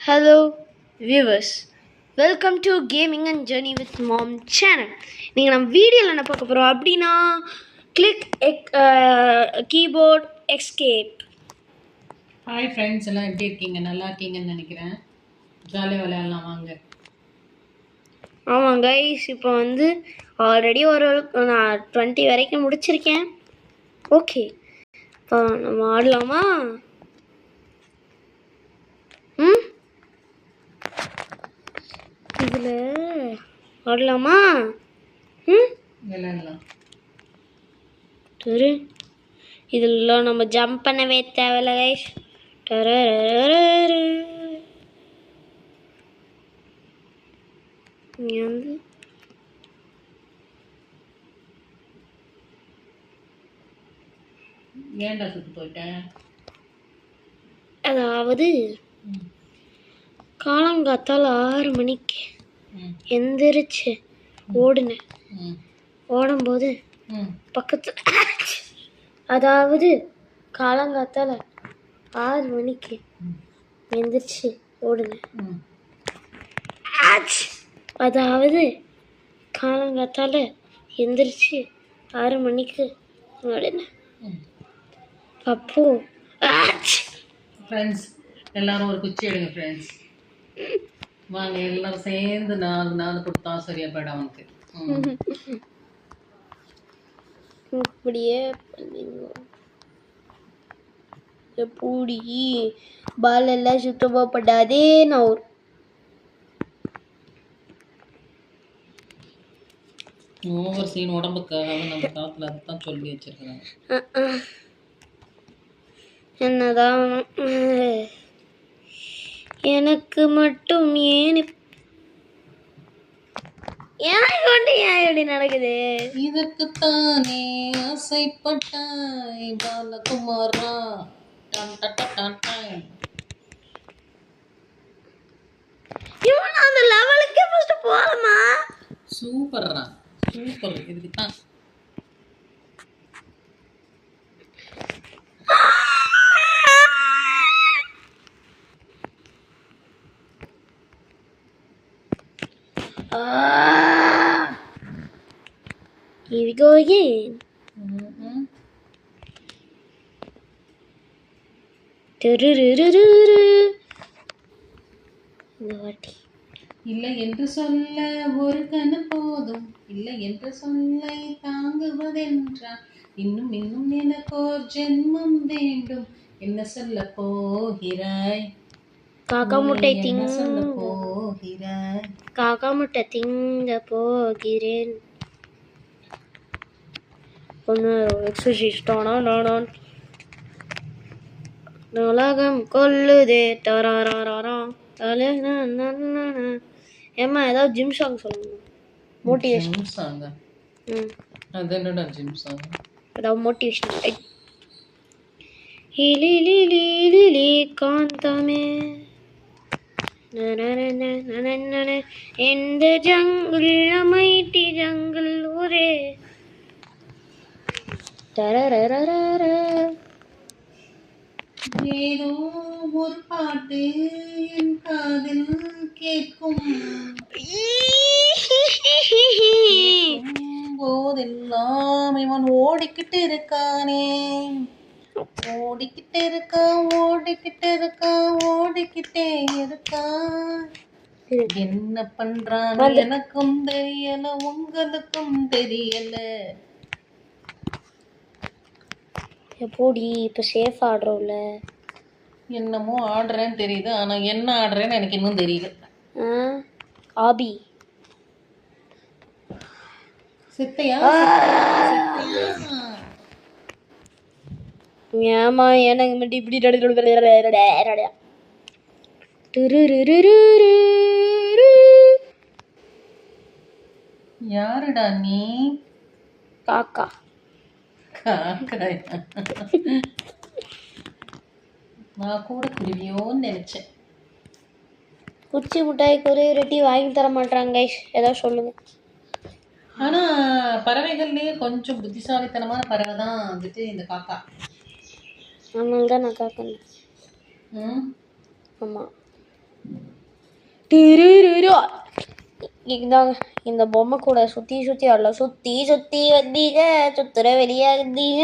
Hello viewers, welcome to Gaming and Journey with Mom channel. நீங்கள் நம்ம வீடியோவில் என்ன பார்க்க போகிறோம் அப்படின்னா click keyboard escape. Hi friends, எல்லாம் எப்படி இருக்கீங்க? நல்லா இருக்கீங்கன்னு நினைக்கிறேன். ஜாலியாக விளையாடலாம் வாங்க. ஆமாம் கைஸ், இப்போ ஆல்ரெடி நான் 20 வரைக்கும் முடிச்சிருக்கேன். ஓகே, இப்போ நம்ம ஆடலாமா? இதில் ஆடலாமா? விளையாடலாம். சரி, இதெல்லாம் நம்ம ஜம்ப் பண்ணவே தேவையில்ல கைஸ். இங்கே ஏன்டா சுட்டு போயிட்டேன்? அதாவது காலங்காத்தால் 6 மணிக்கு எந்திரிச்சு ஓடுனேன். ஓடும்போது பக்கத்து அதாவது காலங்காத்தால் 6 மணிக்கு எந்திரிச்சு ஓடுனேன். அதாவது காலங்காத்தால் எந்திரிச்சு 6 மணிக்கு ஓடுனேன். அப்போ ஃப்ரெண்ட்ஸ் எல்லாரும் ஒரு குச்சி எடுங்க ஃப்ரெண்ட்ஸ். வாங்க எல்லாரும் சேர்ந்து 4 கொடுத்தா சரியா போயிடும் அவனுக்கு. இப்படியே எப்படி பால் எல்லாம் சுத்தமாக படாதே. நான் ஒரு ஓவர் சீன் உடம்புக்காக நம்ம காலத்தில் அதுதான் சொல்லி வச்சிருக்கிறாங்க. என்னதான் எனக்கு மட்டும் ஏன் எப்படி நடக்குது? இதற்குத்தானே ஆசைப்பட்டாய் பாலகுமாரா. இவன் அந்த லெவலுக்கே ஃபர்ஸ்ட் போறமா? சூப்பர்ரா, சூப்பர். இதுக்கு தான் Here we go again. இல்லை என்று சொல்ல ஒரு கணு போதும், இல்லை என்று சொல்லை தாங்குவதென்றால் இன்னும் இன்னும் எனக்கோர் ஜென்மம் வேண்டும். என்ன சொல்ல போகிறாய்? காக்கா முட்டை என்ன சொல்ல போகிறாய்? காக்கா முட்டை திங்க போகிறேன். உலகம் கொல்லுதே. ஏம்மா ஏதாவது ஜிம் சாங் சொல்லுங்க. Motivation song. அது என்னடா ஜிம் சாங்? ஏதாவது motivation. காந்தமே in the jungle, a mighty jungle, ஒரே ஏதோ ஒரு பாட்டு என் காதில் கேட்கும் போதெல்லாம் இவன் ஓடிக்கிட்டு இருக்கானே. ஓடிக்கிட்டே இருக்கா, ஓடிக்கிட்டே இருக்கா, ஓடிக்கிட்டே இருக்கா. என்ன பண்றான் எனக்கும் தெரியல, உங்களுக்கும் தெரியல. எப்படி இப்போ சேஃப் ஆடுறோம்ல? என்னமோ ஆடுறேன்னு தெரியுது, ஆனா என்ன ஆடுறேன்னு எனக்கு இன்னும் தெரியல. ஆபி சித்தையா? ஏமா எனக்கு மட்டும் இப்படி யாருடா நீ? காக்கா. நான் கூட குருவியோன்னு நினைச்சேன். குச்சி மிட்டாய்க்கு ஒரு ரொட்டி வாங்கி தர மாட்டாங்க கைஸ், ஏதாவது சொல்லுங்க. ஆனா பறவைகள்லயே கொஞ்சம் புத்திசாலித்தனமான பறவை தான் இந்த காக்கா. அதனால தான் நான் காக்கா. ஆமாம், இந்தாங்க இந்த பொம்மை கூட சுற்றி சுற்றி ஆடலாம். சுற்றி சுற்றி வந்தீங்க சுத்துற வெளியாக இருந்தீங்க.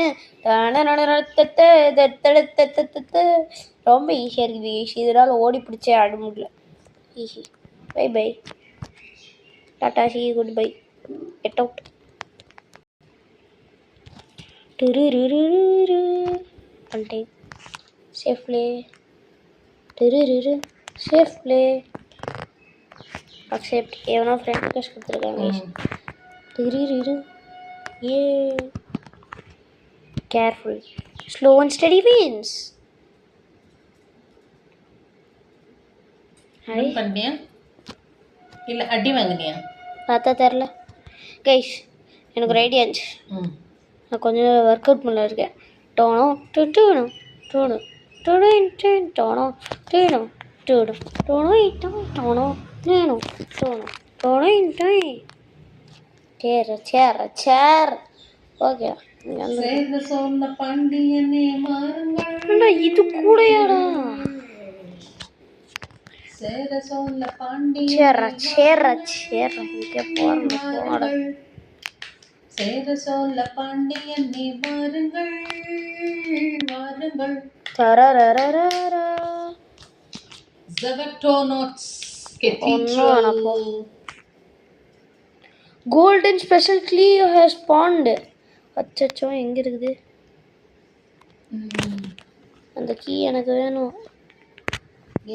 ரொம்ப ஈஸியாக இருக்குது ஈஸி. இதனால் ஓடி பிடிச்சே ஆட முடியல. ஈஸி. Bye bye. டாட்டா சி குட் பை. Get out. பண்ணிட்டேன். Safe play. Safe play. Accept. எவனோ ஃப்ரெண்ட் ரிக்வெஸ்ட் கொடுத்துருக்காங்க. ஏ careful. Slow and study means. பண்ணியா இல்லை அடி வாங்கினியா பார்த்தா தெரில. கைஸ் எனக்கு ஒரு ஐடியா இருந்துச்சு. நான் கொஞ்சம் ஒர்க் அவுட் பண்ண இருக்கேன். டோனோ டோனோ டோனோ டோனோ டோனோ டோனோ டோனோ டோனோ டோனோ டோனோ டோனோ சேர் சேர் சேர். ஓகே சொன்ன பாண்டியனே மாறுங்கள். இது கூடயாடா சேர சொல்ல பாண்டியன் சேர சேர சேர இங்கே போட சேர சொல்ல பாண்டியனே மாறுங்கள் மாறுங்கள். தரரரரரா. ஜெவட்டோனோட்ஸ் கேத்தீட்ரல். கோல்டன் ஸ்பெஷல் க்ளீ ஹேஸ் ஸ்பான்ட். அச்சச்சோ எங்கே இருக்குது அந்த கீ? எனக்கு வேணும்.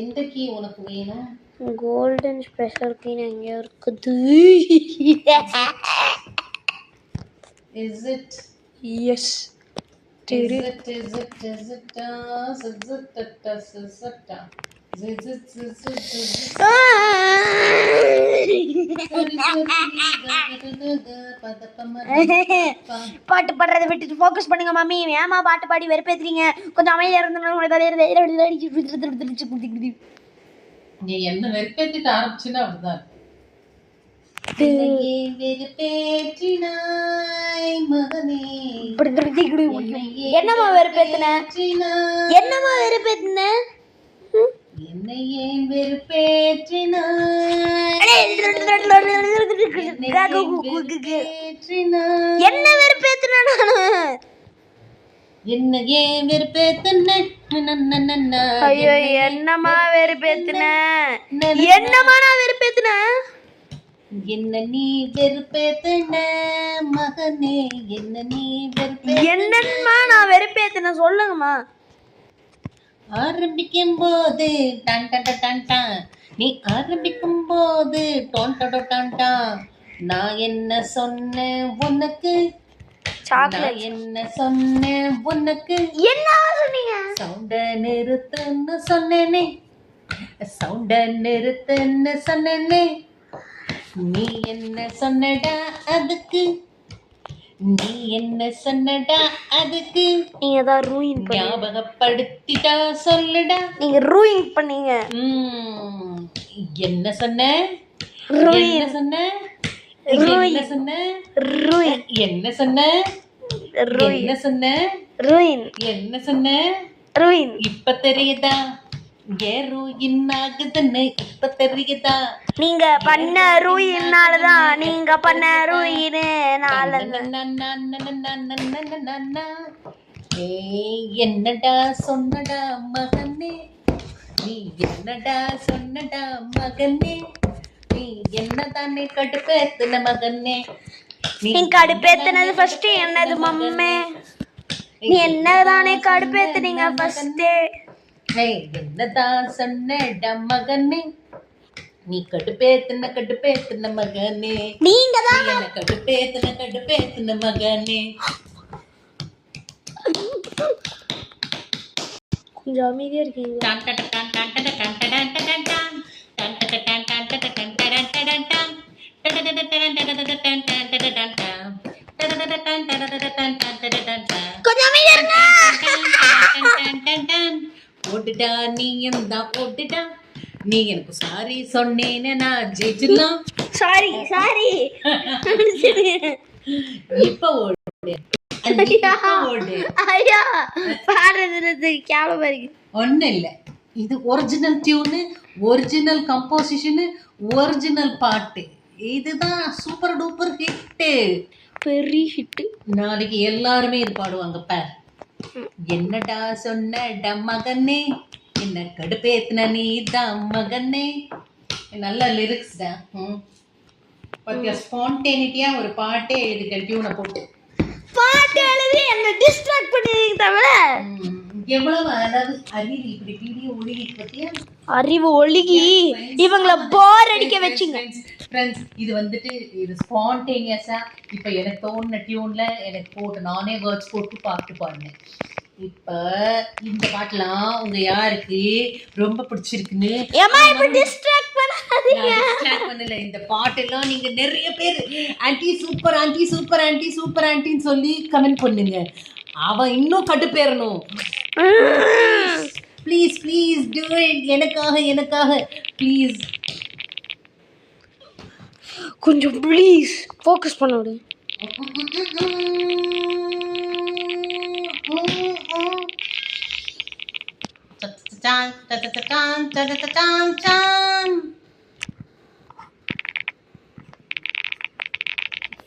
எந்த கீ உனக்கு வேணும்? கோல்டன் ஸ்பெஷல் கீ எங்கே இருக்குது? Is it? எஸ். பாட்டு பாடுறதை விட்டுட்டு ஃபோக்கஸ் பண்ணுங்க மாமி. ஏமா பாட்டு பாடி வெறுப்பேத்துறீங்க? கொஞ்சம் அமைதியா இருந்தாலும் நீ என்ன வெறுப்பேத்திட்டு ஆரம்பிச்சுன்னா அப்படிதான். என்னமா வெறுப்பேத்துன? என்னமா வெறுப்பேத்துன? என்னை ஏன் வெறுப்பேற்றினாய்? என்ன வெறுப்பேத்துன? நானு என்ன ஏன் வெறுப்பேத்துன? ஐயோ என்னமா வெறுப்பேத்துன? என்னமா நான் வெறுப்பேத்துன? என்ன நீ வெறுப்பேத்துன மகனே? என்ன நீ வெறுப்பே? என்னம்மா நான் வெறுப்பேத்துன சொல்லுங்கம்மா. ஆரம்பிக்கும் போது டான் டான் டான் டான். நீ ஆரம்பிக்கும் போது டான் டான் டான் டான். நான் என்ன சொன்னேன் உனக்கு? சாக்லேட். என்ன சொன்னேன் உனக்கு? என்ன சொன்னீங்க? சவுண்ட நிறுத்துன்னு சொன்னேனே. சவுண்ட நிறுத்துன்னு சொன்னேனே. நீ என்ன சொன்னடா அதுக்கு? நீ என்ன சொன்னடா அதுக்கு? நீங்க தான் ரூயின் பண்ணீங்க. ஞாபகப்படுத்திட்டா சொல்லுடா. நீங்க ரூயின் பண்ணீங்க. என்ன சொன்ன? என்ன சொன்ன? என்ன சொன்ன? ரூயின். என்ன சொன்ன? என்ன சொன்ன? ரூயின். என்ன சொன்ன? ரூயின். இப்ப தெரியுதா ஏன் ரூயின் ஆகுதுன்னு? இப்ப தெரியுதா? நீங்க பண்ண ரூயினாலதான். நீங்க பண்ண ரூயினால. என்னடா சொன்னடா மகனே? நீ என்னடா சொன்னடா மகனே? நீ என்னதானே கடுப்பேத்துன மகனே? நீ கடுப்பேத்துனது ஃபர்ஸ்ட் என்னது மம்மே? நீ என்னதானே கடுப்பேத்துனீங்க ஃபர்ஸ்ட்? என்னதான் சொன்னடா மகனே? நீ கடுப்பேத்துன மகனே. நீங்க தான் என்ன கடுப்பேத்துன மகனே. கொஞ்சம் அமைதியா இருக்கீங்க. கொஞ்சம் அமைதியா இருங்க. ஓட்டுடா நீ எந்த ஓட்டுடா. நீ எனக்கு சாரி சொன்னேன்னு நான் ஜெயிச்சிடலாம். Sorry sorry. இப்ப ஓடு. ஐயா பாடுறது கேவலமா இருக்கு. ஒன்னும் இல்ல, இது ஒரிஜினல் டியூனு. ஒரிஜினல் கம்போசிஷனு, ஒரிஜினல் பாட்டு. இதுதான் சூப்பர் டூப்பர் ஹிட்டு. பெரிய ஹிட்டு. நாளைக்கு எல்லாருமே இது பாடுவாங்க பார். என்னடா சொன்னடா மகனே, என்ன கடுப்பேத்துன நீ தான் மகனே. நல்ல லிரிக்ஸ் தான். பத்தியா ஸ்பான்டேனிட்டியா ஒரு பாட்டே எழுதிக்க டியூனை போட்டு. பாட்டு எழுதி என்ன டிஸ்ட்ராக்ட் பண்ணிருக்கீங்க தவிர எவ்வளவு அதாவது அறிவு இப்படி வீடியோ ஒழுகிட்டு பத்தியா. அறிவு ஒழுகி இவங்கள போர் அடிக்க வச்சிங்க. ஃப்ரெண்ட்ஸ் இது வந்துட்டு இது ஸ்பான்டேனியஸா இப்போ எனக்கு தோணுன டியூன்ல எனக்கு போட்டு நானே வேர்ட்ஸ் போட்டு பாட்டு பாடினேன். இப்போ இந்த பாட்டுலாம் உங்க யாருக்கு ரொம்ப பிடிச்சிருக்குன்னு பண்ணல. இந்த பாட்டெல்லாம் நீங்க நிறைய பேர் aunty super aunty super aunty super ஆன்டின்னு சொல்லி கமெண்ட் பண்ணுங்க. அவன் இன்னும் கட்டுப்பேறணும். Please please do it. எனக்காக ப்ளீஸ் கொஞ்சம் ப்ளீஸ் ஃபோக்கஸ் பண்ண விடு.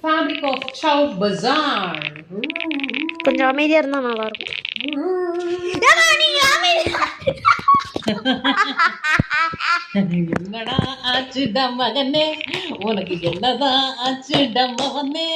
Fabric of Chow Bazaar. கொஞ்சம் அமைதியா இருந்தா நல்லா இருக்கும். என்னடா ஆச்சுடா மகனே, உனக்கு என்னதான் ஆச்சுடா மகனே.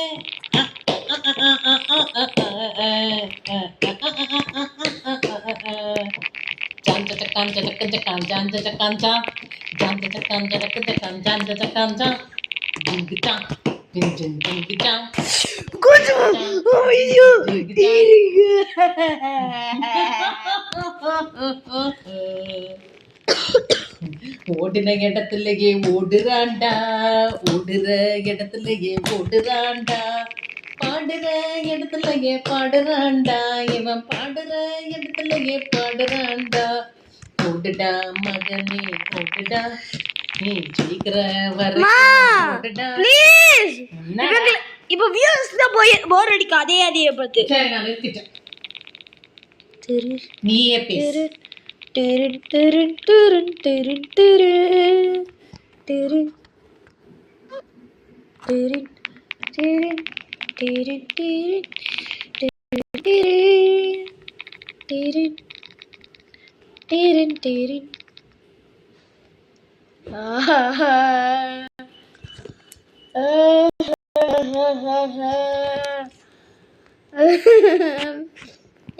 ஓடுற இடத்துலயே ஓடுறாண்டா, ஓடுற இடத்துலயே ஓடுறாண்டா, பாடுற இடத்துலயே பாடுறாண்டா, இவன் பாடுற இடத்துலயே பாடுறாண்டா. ஓடுடா மகனே ஓடுடா, நீ ஜெயிக்கிற வரைக்கும். ப்ளீஸ் இப்போ வியூஸ் தான் போர் அடிக்க அதே பார்த்து. சரி நான் நிறுத்திட்டேன். நீயே பேசு.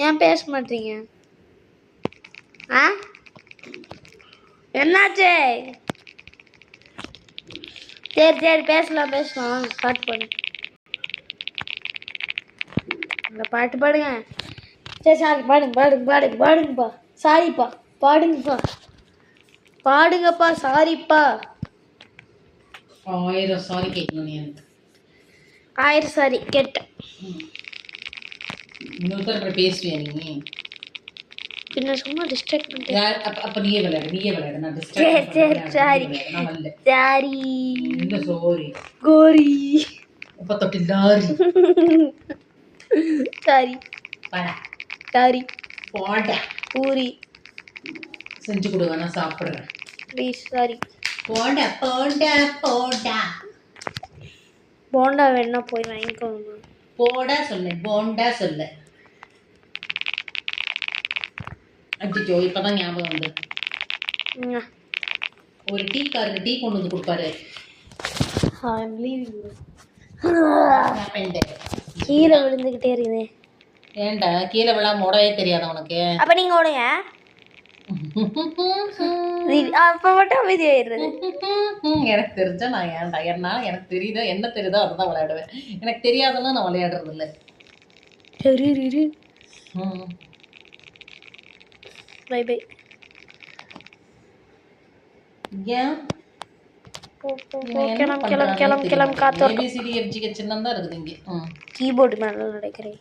ஏன் பேச மாட்டீங்க? ஆ என்னாச்சு? சரி பேசலாம் பாட்டு பாடு. இந்த பாட்டு பாடுங்க. சரி சாரி பாடுங்கப்பா. சாரிப்பா பாடுங்கப்பா. சாரிப்பா. 1000 சாரி கேட்கணும் நீ எனக்கு. 1000 சாரி கேட்டேன். இன்னொருத்தர் பேசுவியா நீ? பின்ன சும்மா டிஸ்ட்ராக்ட் பண்ணிட்டேன். அப்ப நீயே விளையாடு. நான் டிஸ்ட்ராக்ட் சாரி. இந்த சோரி கோரி அப்ப தொட்டி லாரி. சாரி பாடா சாரி போடா. பூரி செஞ்சு கொடுங்க நான் சாப்பிடுறேன். Please sorry. போடா போண்டா வேணா போய் வாங்கிக்கோங்க. போடா சொல்ல போண்டா சொல்ல. அச்சோ இப்பதான் ஞாபகம் வந்து ஒரு டீக்காரருக்கு டீ கொண்டு வந்து கொடுப்பாரு. கீழே விழுந்துகிட்டே இருக்குது. ஏன்டா கீழே விழாம ஓடவே தெரியாத உனக்கு? அப்ப நீங்க ஓடுங்க. அப்ப மட்டும் அமைதியாயிடுறது. எனக்கு தெரிஞ்சா நான் ஏன்டா எனக்கு தெரியுதோ என்ன தெரியுதோ அதுதான் விளையாடுவேன். எனக்கு தெரியாதெல்லாம் நான் விளையாடுறது இல்லை. Bye bye. ஏன் கிளம் காத்து. ABCD FG சின்னம் தான் இருக்குது இங்கே. கீபோர்டு மேல நடக்கிறேன்.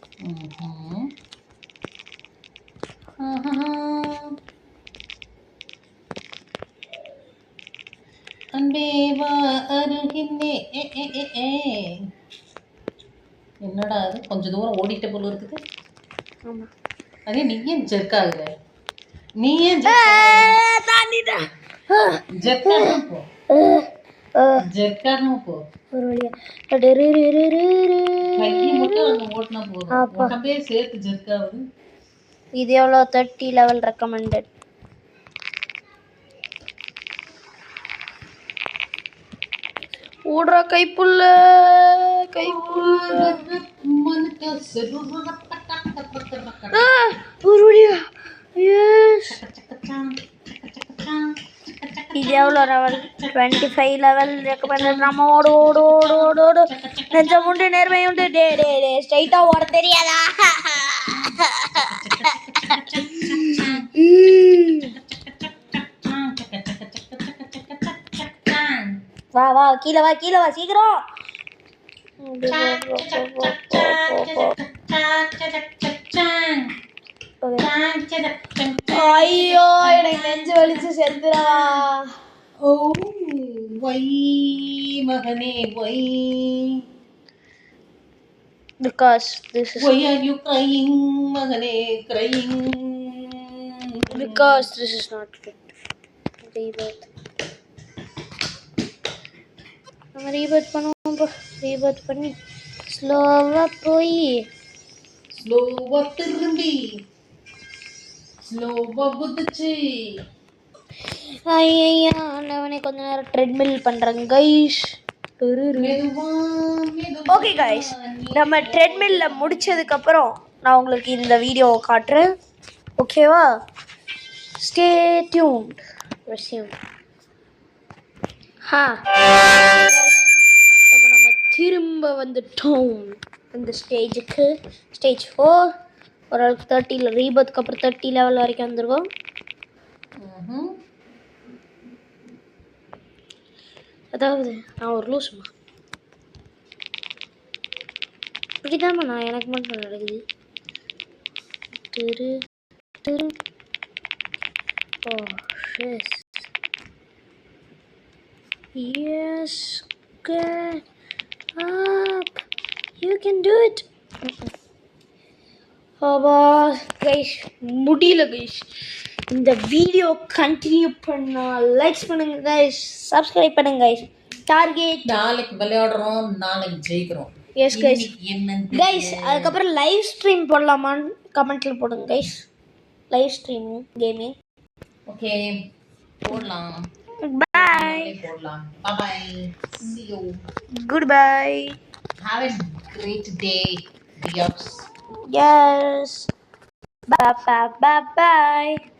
அன்பேவா அருகிலே. என்னடா அது கொஞ்சம் தூரம் ஓடிட்ட போல இருக்குது. ஆமா அதே நீ ஏன் ஜெர்க் ஆகுற? நீ ஏன் தாண்டிட்டேன். ஜெர்க்காம போ ஜெர்க்காம போ ஒரு வழியா கையை மட்டும் அங்க ஓட்டினா போதும் உடம்பே சேர்த்து ஜெர்க்காவது. இது எவ்வளோ 30 லெவல் ரெக்கமெண்டட். ஓடுறா கைப்புள்ள ஒரு வழியா. எஸ் இது எவ்வளோ லெவல் 25 லெவல் ரெக்கமெண்டட். நம்ம ஓடு ஓடு ஓடு ஓடு ஓடு. நெஞ்சம் உண்டு நேர்மை உண்டு. டே டே டே ஸ்ட்ரைட்டாக ஓட தெரியாதா? வா வா கீழே வா கீழே வா சீக்கிரம். ஐயோ எனக்கு நெஞ்சு வலிச்சு செத்துறா. ஓ வை மகனே வை. Because this is Why are you crying மகனே crying? Because this is not fit. Rebirth. நம்ம ரீபர்த் பண்ணுவோம். ரீபர்த் பண்ணி ஸ்லோவா போய் ஸ்லோவா திரும்பி ஸ்லோவா குதிச்சு. ஐயா நான் கொஞ்ச நேரம் ட்ரெட்மில் பண்ணுறேன் கைஸ். ஓகே கைஸ், நம்ம ட்ரெட்மில்ல முடிச்சதுக்கப்புறம் நான் உங்களுக்கு இந்த வீடியோவை காட்டுறேன். ஓகேவா? Stay tuned. ரெஸ்யூம். இப்போ நம்ம திரும்ப வந்துட்டோம் இந்த ஸ்டேஜுக்கு. ஸ்டேஜ் 4 ஓரளவுக்கு 30 ரீபத்துக்கு அப்புறம் 30 லெவல் வரைக்கும் வந்துருக்கோம். அதாவது நான் ஒரு லூசுமா இப்படிதாம்மா நான் எனக்கு மட்டும் நடக்குது. திரு திரு ஓ ஷெஸ் yes get up you can do it. அப்பா கைஸ் முடியல கைஸ். இந்த வீடியோ கண்டினியூ பண்ணா லைக்ஸ் பண்ணுங்க கைஸ், சப்ஸ்கிரைப் பண்ணுங்க கைஸ். டார்கெட் நாளைக்கு விளையாடுறோம், நாளைக்கு ஜெயிக்கிறோம். Yes guys. கைஸ் அதுக்கப்புறம் லைவ் ஸ்ட்ரீம் போடலாமான்னு கமெண்ட்ல போடுங்க guys. Live stream gaming. Okay போடலாம். பை போடலாம். Bye. See you. Goodbye. Have a great day, dears. Yes. Bye bye bye bye.